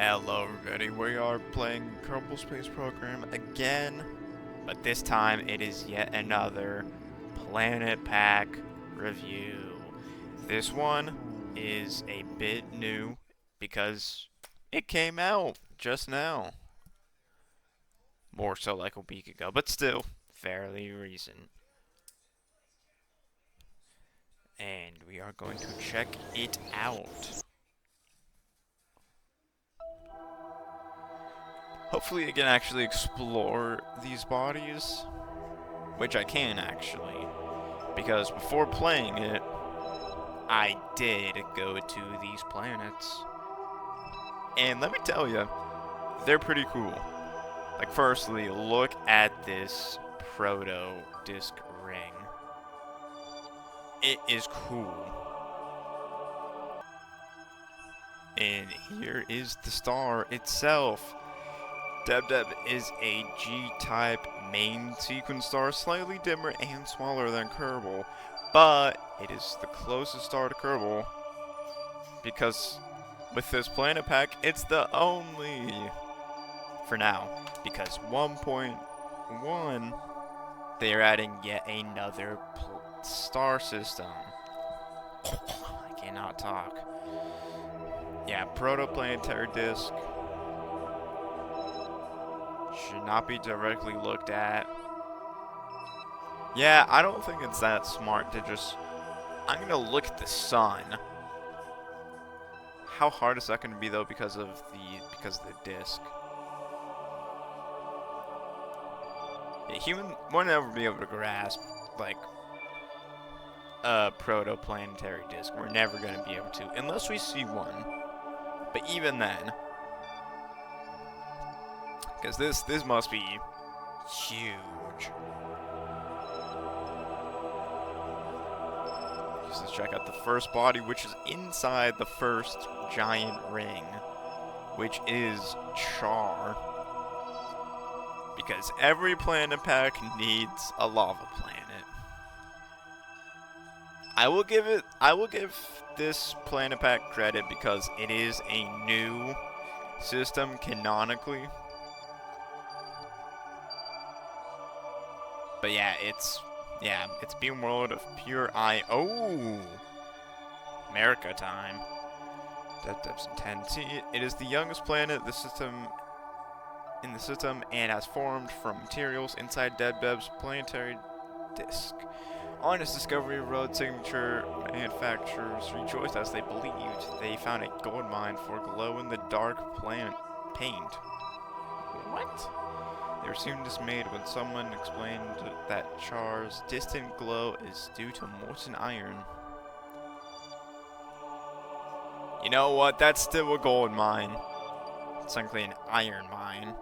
Hello everybody, we are playing Kerbal Space Program again, but this time it is yet another Planet Pack review. This one is a bit new because it came out just now. More so like a week ago, but still fairly recent. And we are going to check it out. Hopefully I can actually explore these bodies, which I can actually, because before playing it, I did go to these planets. And let me tell you, they're pretty cool. Like firstly, look at this proto-disc ring. It is cool. And here is the star itself. Deb is a G-type main sequence star, slightly dimmer and smaller than Kerbal, but it is the closest star to Kerbal because with this planet pack, it's the only, for now, because 1.1, they are adding yet another star system. I cannot talk. Yeah, protoplanetary disk. Should not be directly looked at. Yeah, I don't think it's that smart to just... I'm gonna look at the sun. How hard is that gonna be though because of the disc? Yeah, human won't ever be able to grasp like a protoplanetary disk. We're never gonna be able to unless we see one. But even then, because this must be huge. Let's check out the first body, which is inside the first giant ring, which is Char. Because every planet pack needs a lava planet. I will give this planet pack credit because it is a new system canonically. But yeah, it's being world of pure eye. Oh, America time. Depths intensity. It is the youngest planet in the system and has formed from materials inside Deb's planetary disk. On its discovery, road signature manufacturers rejoiced as they believed they found a gold mine for glow-in-the-dark planet paint. What? They were soon dismayed when someone explained that Char's distant glow is due to molten iron. You know what? That's still a gold mine. It's technically an iron mine.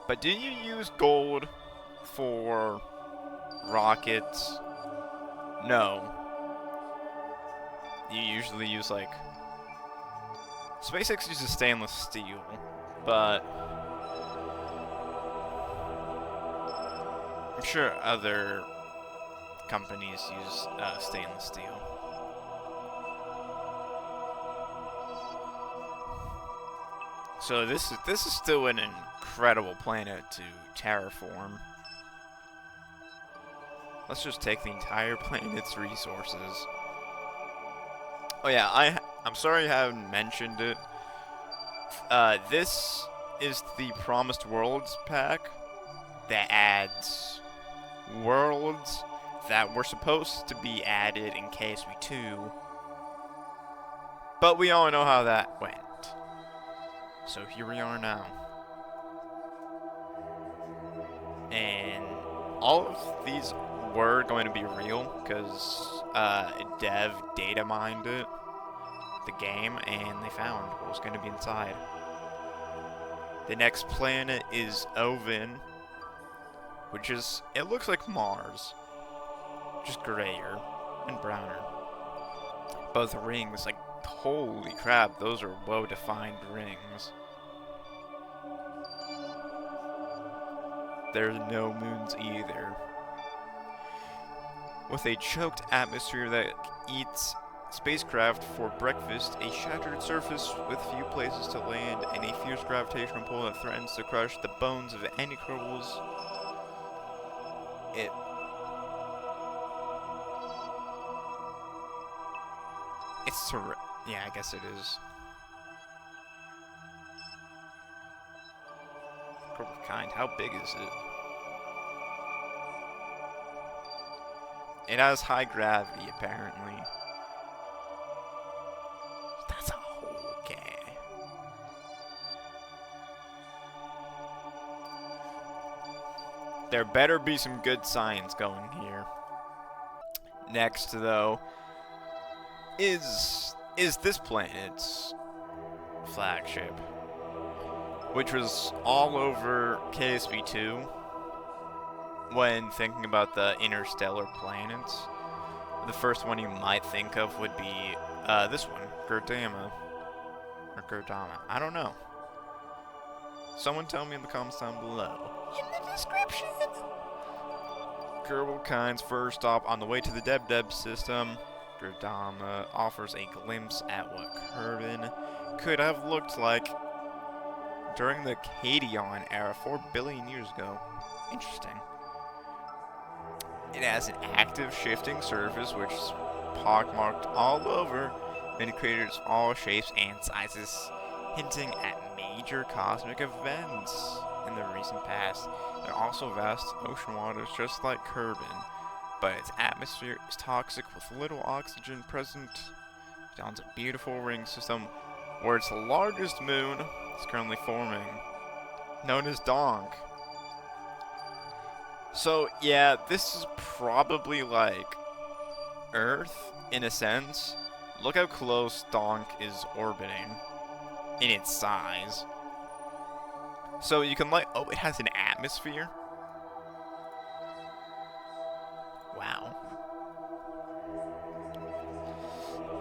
But do you use gold for rockets? No. You usually use like... SpaceX uses stainless steel, but... I'm sure other companies use stainless steel. So this is still an incredible planet to terraform. Let's just take the entire planet's resources. Oh yeah, I'm sorry I haven't mentioned it. This is the Promised Worlds pack that adds worlds that were supposed to be added in KSV2, but we all know how that went. So here we are now. And all of these were going to be real because Dev data mined it, the game, and they found what was going to be inside. The next planet is Elvin, which is, it looks like Mars, just grayer and browner. Both rings, like, holy crap, those are well-defined rings. There's no moons either. With a choked atmosphere that eats spacecraft for breakfast, a shattered surface with few places to land, and a fierce gravitational pull that threatens to crush the bones of any Kerbals. It's yeah, I guess it is. Kerbal kind, how big is it? It has high gravity, apparently. That's okay. There better be some good science going here. Next, though, is this planet's flagship, which was all over KSB2 when thinking about the interstellar planets. The first one you might think of would be this one, Gurdamma. Or Gurdamma. I don't know. Someone tell me in the comments down below. In the description! Kerbal Kind's first stop on the way to the Deb system. Gurdamma offers a glimpse at what Kerbin could have looked like during the Cadion era 4 billion years ago. Interesting. It has an active shifting surface which is pockmarked all over, many craters of all shapes and sizes, hinting at major cosmic events in the recent past. There are also vast ocean waters just like Kerbin, but its atmosphere is toxic with little oxygen present. It owns a beautiful ring system where its largest moon is currently forming, known as Donk. So yeah, this is probably like Earth in a sense. Look how close Donk is orbiting in its size. So you can like, oh, it has an atmosphere. Wow.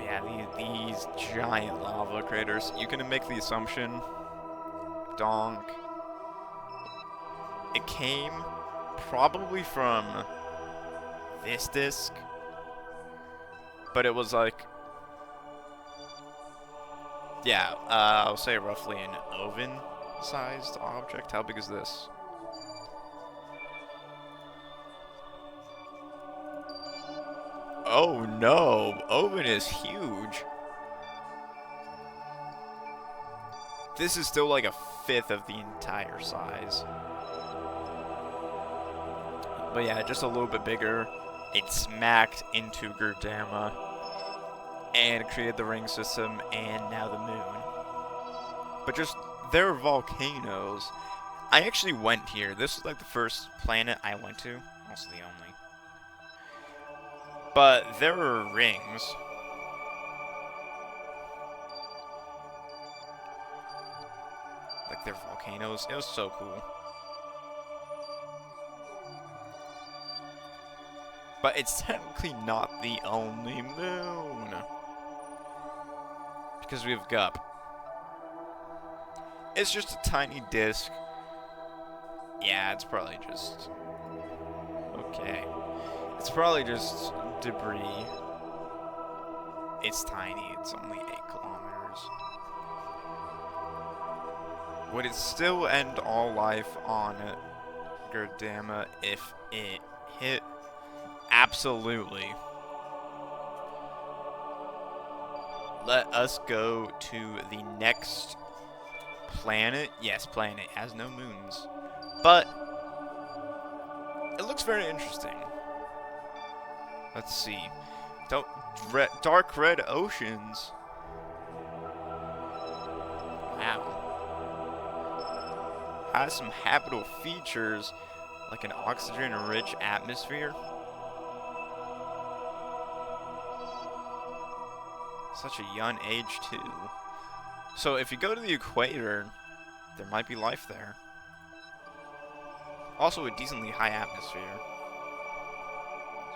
Yeah, these giant lava craters. You can make the assumption, Donk, it came probably from this disk, but it was like, yeah, I'll say roughly an oven-sized object. How big is this? Oh no, oven is huge. This is still like a fifth of the entire size. But yeah, just a little bit bigger. It smacked into Gurdamma and created the ring system and now the moon. But just, there are volcanoes. I actually went here. This was like the first planet I went to. Also the only. But there are rings. Like they're volcanoes. It was so cool. But it's technically not the only moon. Because we have Gup. It's just a tiny disk. Yeah, it's probably just... okay. It's probably just debris. It's tiny. It's only 8 kilometers. Would it still end all life on Gurdamma if it hit? Absolutely. Let us go to the next planet. Yes, planet. It has no moons. But it looks very interesting. Let's see. Dark red oceans. Wow. Has some habitable features like an oxygen-rich atmosphere. Such a young age, too. So if you go to the equator, there might be life there. Also a decently high atmosphere.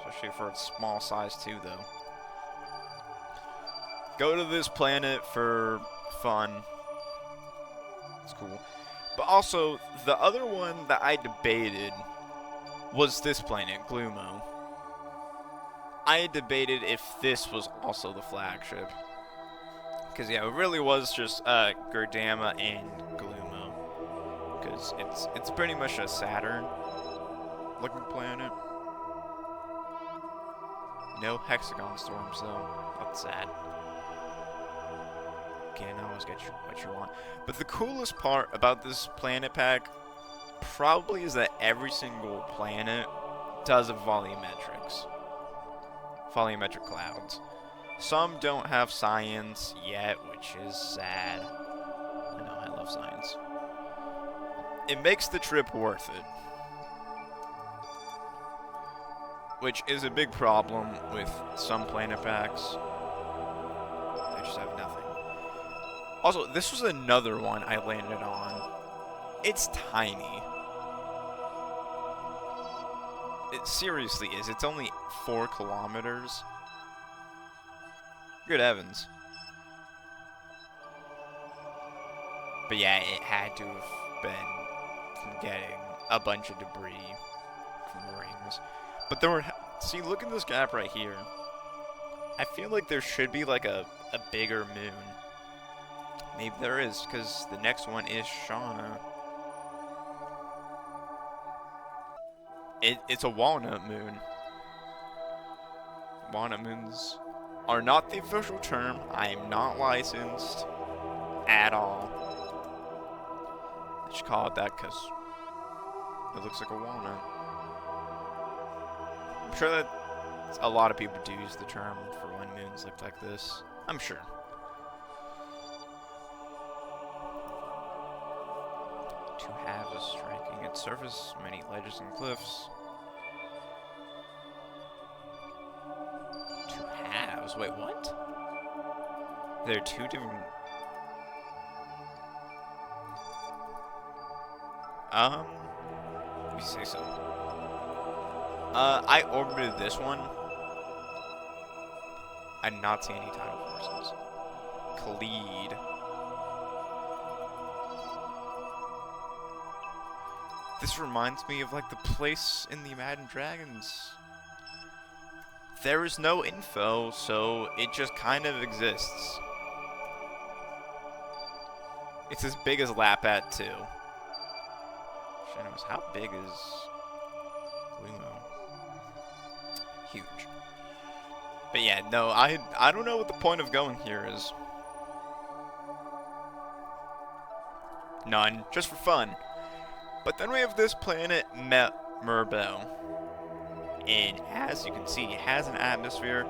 Especially for its small size, too, though. Go to this planet for fun. It's cool. But also, the other one that I debated was this planet, Glumo. I debated if this was also the flagship. Because, yeah, it really was just Gurdamma and Gloomo. Because it's pretty much a Saturn-looking planet. No hexagon storms, though. That's sad. Can't always get what you want. But the coolest part about this planet pack probably is that every single planet does have volumetrics. Volumetric clouds. Some don't have science yet, which is sad. I know, I love science. It makes the trip worth it. Which is a big problem with some planet packs. They just have nothing. Also, this was another one I landed on. It's tiny. It seriously is. It's only 4 kilometers. Good heavens. But yeah, it had to have been from getting a bunch of debris from the rings. But there were... See, look at this gap right here. I feel like there should be like a bigger moon. Maybe there is, because the next one is Shauna. It's a walnut moon. Walnut moons are not the official term. I am not licensed at all. I should call it that because it looks like a walnut. I'm sure that a lot of people do use the term for when moons look like this. I'm sure. To have a striking its surface, many ledges and cliffs. Two halves? Wait, what? There are 2 different... Let me say so. I orbited this one. I did not see any tidal forces. Khalid. This reminds me of, like, the place in the Imagine Dragons. There is no info, so it just kind of exists. It's as big as Lapat, too. Shadows, how big is Gloomo? Huge. But yeah, no, I don't know what the point of going here is. None, just for fun. But then we have this planet, Merbo. And as you can see, it has an atmosphere.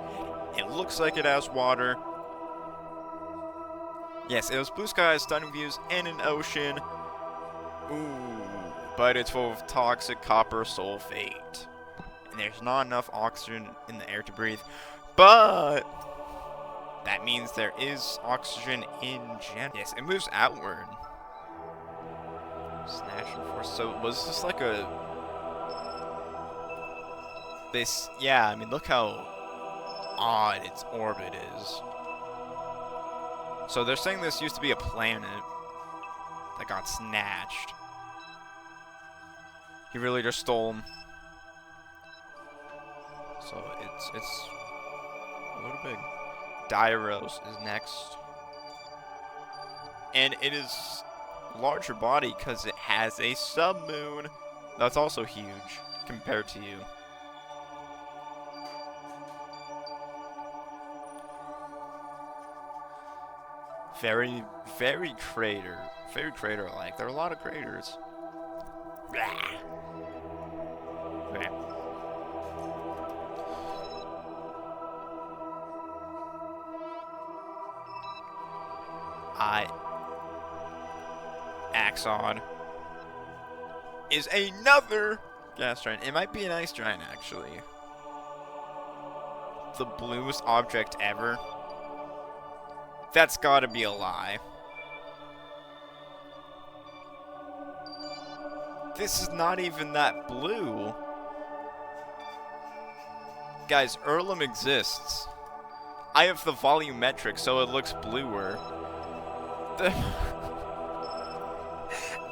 It looks like it has water. Yes, it has blue skies, stunning views, and an ocean. Ooh, but it's full of toxic copper sulfate. And there's not enough oxygen in the air to breathe. But that means there is oxygen in general. Yes, it moves outward. Snatching force. So was this like a... Yeah, I mean, look how odd its orbit is. So they're saying this used to be a planet that got snatched. He really just stole them. So it's a little big. Dairos is next. And it is larger body because it has a submoon that's also huge compared to you. Very crater-like. There are a lot of craters. Okay. Axod is another gas giant. It might be an ice giant, actually. The bluest object ever. That's gotta be a lie. This is not even that blue. Guys, Erlem exists. I have the volumetric, so it looks bluer.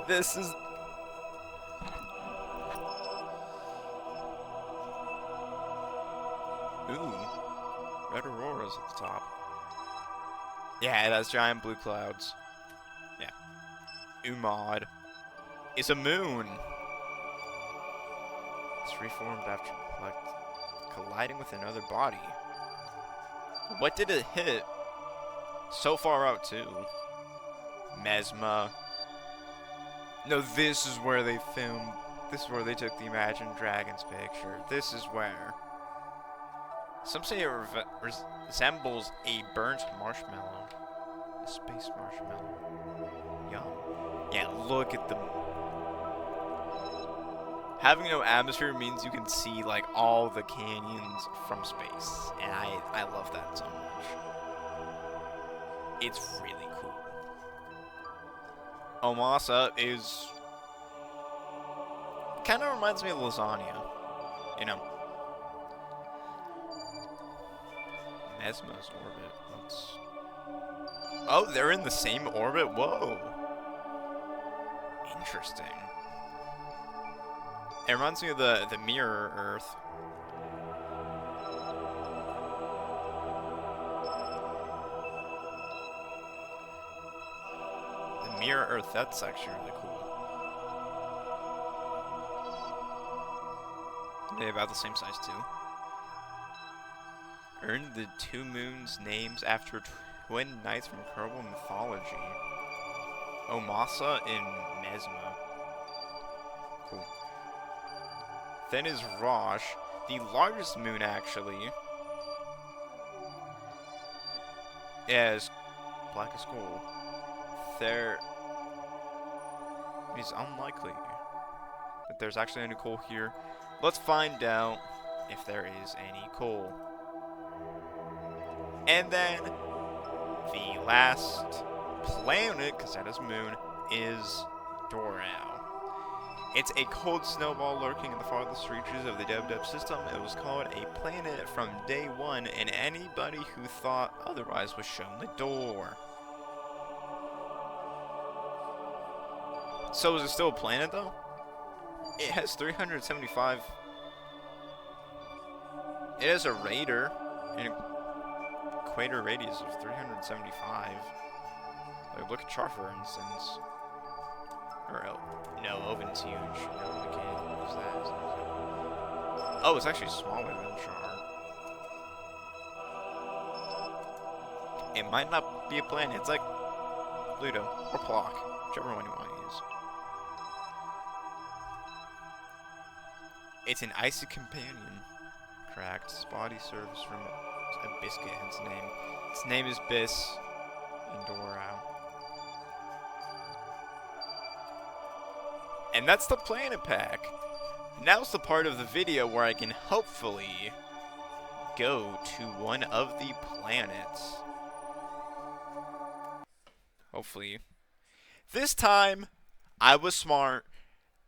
This is... Ooh. stars at the top. Yeah, it has giant blue clouds. Yeah. Umad. It's a moon. It's reformed after colliding with another body. What did it hit? So far out, too. Mesma. No, this is where they filmed. This is where they took the Imagine Dragons picture. This is where. Some say it resembles a burnt marshmallow. A space marshmallow. Yum. Yeah, look at the... Having no atmosphere means you can see, like, all the canyons from space. And I love that so much. It's really cool. Omasa is... kind of reminds me of lasagna. You know. Mesma's orbit. Let's... Oh, they're in the same orbit? Whoa. Interesting. It reminds me of the mirror Earth. The mirror Earth, that's actually really cool. They're about the same size too. Earned the two moons names after twin knights from Kerbal mythology. Omasa and Mesma. Cool. Then is Rosh, the largest moon actually. As black as coal. There is unlikely that there's actually any coal here. Let's find out if there is any coal. And then the last planet, because that is moon, is Dorao. It's a cold snowball lurking in the farthest reaches of the Deb system. It was called a planet from day one, and anybody who thought otherwise was shown the door. So is it still a planet, though? It has 375. It has a radar, and equator radius of 375. Like, look at Char, for instance. Or, no, Elvin's huge. No, I can't use that. Oh, it's actually smaller than Char. It might not be a planet. It's like Pluto or Plock, whichever one you want to use. It's an icy companion. Cracked. Its body serves from a biscuit, hence name. Its name is Bis in Dorao. And that's the planet pack. Now's the part of the video where I can hopefully go to one of the planets. Hopefully. This time, I was smart,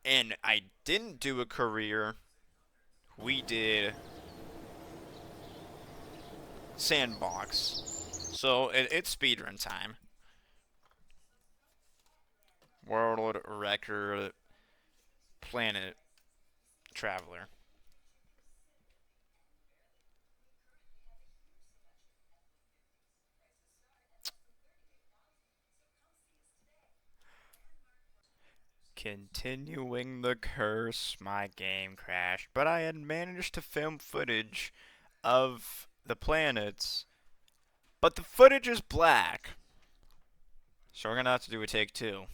and I didn't do a career. We did sandbox. So, it's speedrun time. World record planet traveler. Continuing the curse, my game crashed, but I had managed to film footage of the planets, but the footage is black, so we're gonna have to do a take two.